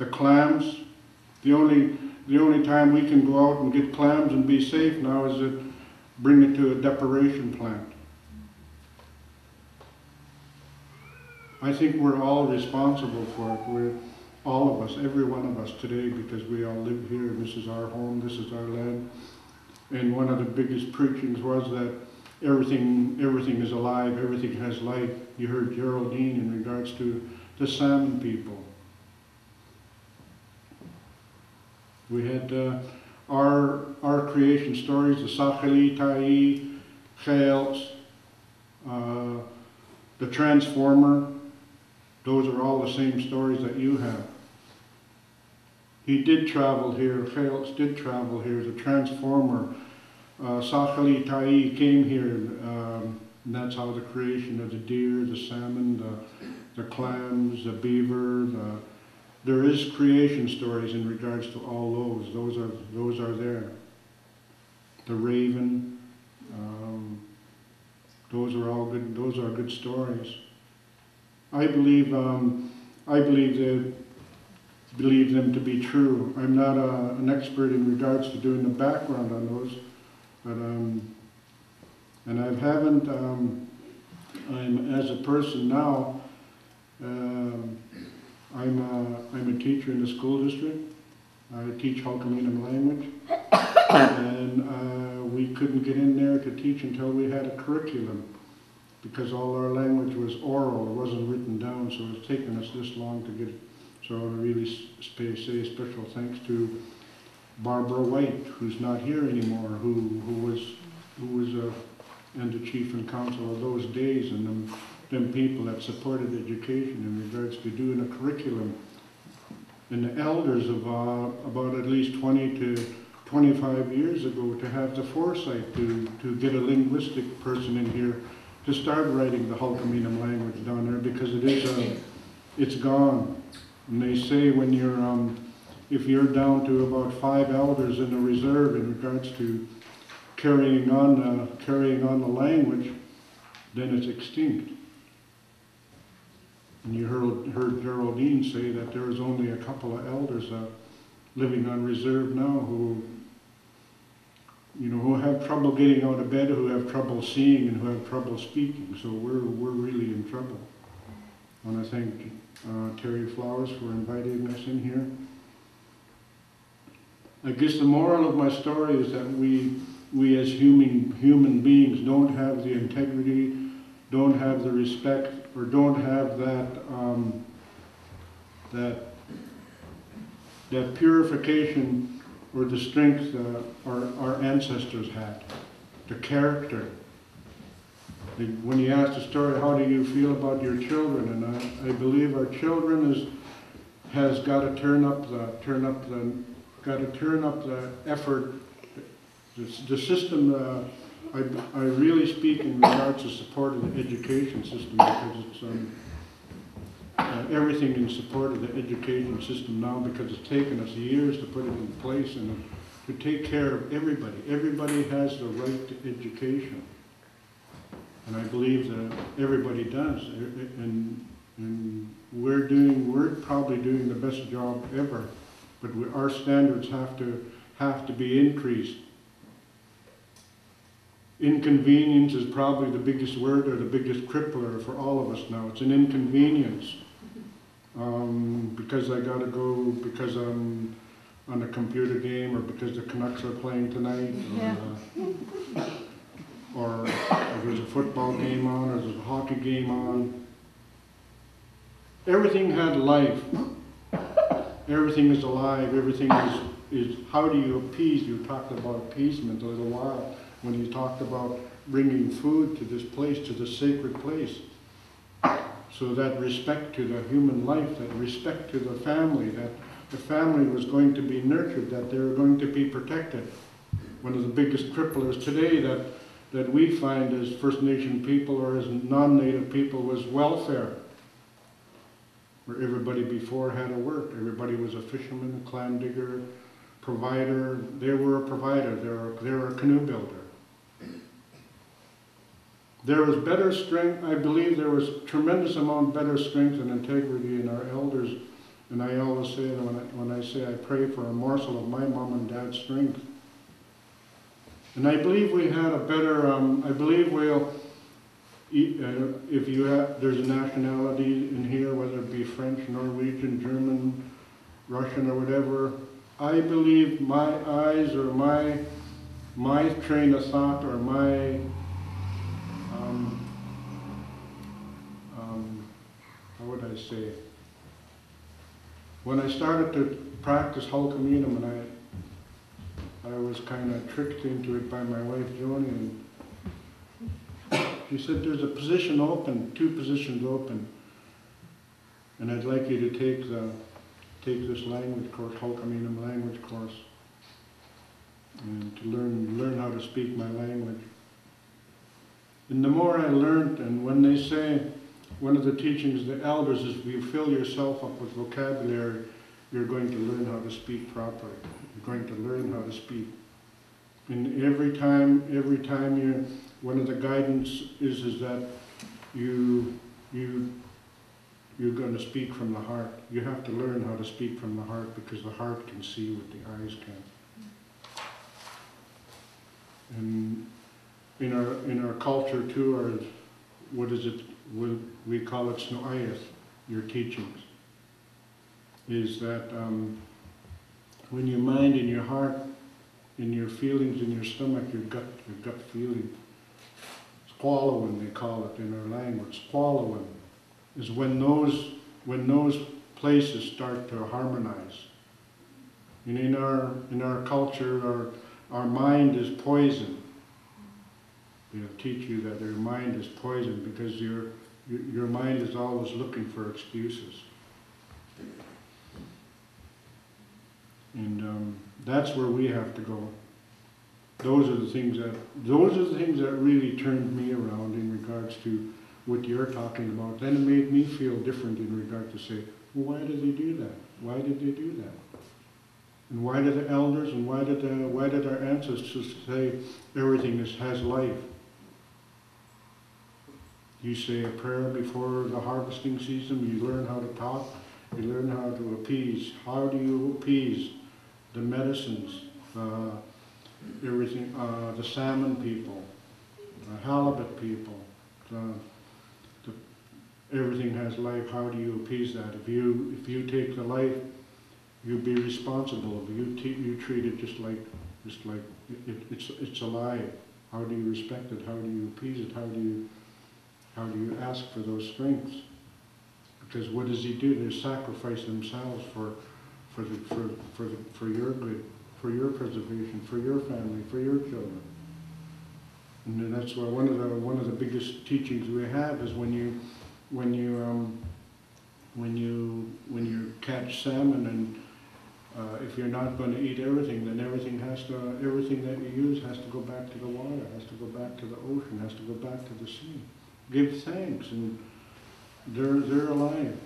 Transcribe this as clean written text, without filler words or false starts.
The clams, the only time we can go out and get clams and be safe now is to bring it to a depuration plant. I think we're all responsible for it. We're all of us, every one of us today, because we all live here and this is our home, this is our land. And one of the biggest preachings was that everything is alive, everything has life. You heard Geraldine in regards to the salmon people. We had our creation stories, the Sakali, Tai, Chaels, the Transformer. Those are all the same stories that you have. He did travel here, Chaels did travel here, the Transformer. Sakali Tai came here, and that's how the creation of the deer, the salmon, the clams, the beaver, there is creation stories in regards to all those. Those are there. The raven, those are all good. Those are good stories. I believe them to be true. I'm not an expert in regards to doing the background on those, but and I haven't. I'm as a person now. I'm a teacher in the school district. I teach Halkominam language, and we couldn't get in there to teach until we had a curriculum, because all our language was oral, it wasn't written down, so it's taken us this long to get it. So I really say special thanks to Barbara White, who's not here anymore, who was and the chief and council of those days, and them people that supported education in regards to doing a curriculum. And the elders of about at least 20 to 25 years ago to have the foresight to get a linguistic person in here to start writing the Halkominam language down there, because it's gone. And they say when you're, if you're down to about 5 elders in the reserve in regards to carrying on the language, then it's extinct. And you heard Geraldine say that there is only a couple of elders living on reserve now who have trouble getting out of bed, who have trouble seeing, and who have trouble speaking. So we're really in trouble. I want to thank Terry Flowers for inviting us in here. I guess the moral of my story is that we as human beings don't have the integrity, don't have the respect, or don't have that purification or the strength our ancestors had, the character. When you ask the story, how do you feel about your children? And I believe our children has got to turn up the effort. The system. I really speak in regards to support of the education system, because it's everything in support of the education system now, because it's taken us years to put it in place and to take care of everybody. Everybody has the right to education. And I believe that everybody does. And we're probably doing the best job ever, but our standards have to be increased. Inconvenience is probably the biggest word, or the biggest crippler for all of us now. It's an inconvenience. Because I gotta go, because I'm on a computer game, or because the Canucks are playing tonight, or there's a football game on, or there's a hockey game on. Everything had life. Everything is alive. Everything is how do you appease? You talked about appeasement a little while when you talked about bringing food to this place, to the sacred place. So that respect to the human life, that respect to the family, that the family was going to be nurtured, that they were going to be protected. One of the biggest cripplers today that we find as First Nation people or as non-Native people was welfare, where everybody before had to work. Everybody was a fisherman, a clam digger, provider. They were a provider. They were a canoe builder. There was better strength, I believe there was tremendous amount better strength and integrity in our elders And I always say that when I say I pray for a morsel of my mom and dad's strength. And I believe we had a better, I believe we'll, if you have, there's a nationality in here, whether it be French, Norwegian, German, Russian, or whatever, I believe my eyes or my train of thought or my, how would I say it? When I started to practice Hulkaminam, and I was kind of tricked into it by my wife Joni, and she said there's a position open, 2 positions open, and I'd like you to take this language course, Hulkaminam language course, and to learn how to speak my language. And the more I learned, and when they say, one of the teachings of the elders is if you fill yourself up with vocabulary, you're going to learn how to speak properly. You're going to learn how to speak. And every time you, one of the guidance is that you're going to speak from the heart. You have to learn how to speak from the heart because the heart can see what the eyes can. And in our culture too, what is it? We call it Snoayas, your teachings. Is that when your mind and your heart, and your feelings in your stomach, your gut feeling, squallowing they call it in our language. Squallowing is when those places start to harmonize. And in our culture, our mind is poison. They'll teach you that your mind is poison because your mind is always looking for excuses. And that's where we have to go. Those are the things that really turned me around in regards to what you're talking about. Then it made me feel different in regard to say, well, why did they do that? Why did they do that? And why did the elders and why did our ancestors say everything has life? You say a prayer before the harvesting season, you learn how to talk, you learn how to appease. How do you appease the medicines, everything, the salmon people, the halibut people, everything has life. How do you appease that? If you take the life, you be responsible. You treat it just like it's alive. How do you respect it? How do you appease it? How do you ask for those strengths? Because what does he do? They sacrifice themselves for your good, for your preservation, for your family, for your children. And then that's why one of the biggest teachings we have is when you catch salmon, and if you're not going to eat everything, then everything that you use has to go back to the water, has to go back to the ocean, has to go back to the sea. Give thanks, and they're alive.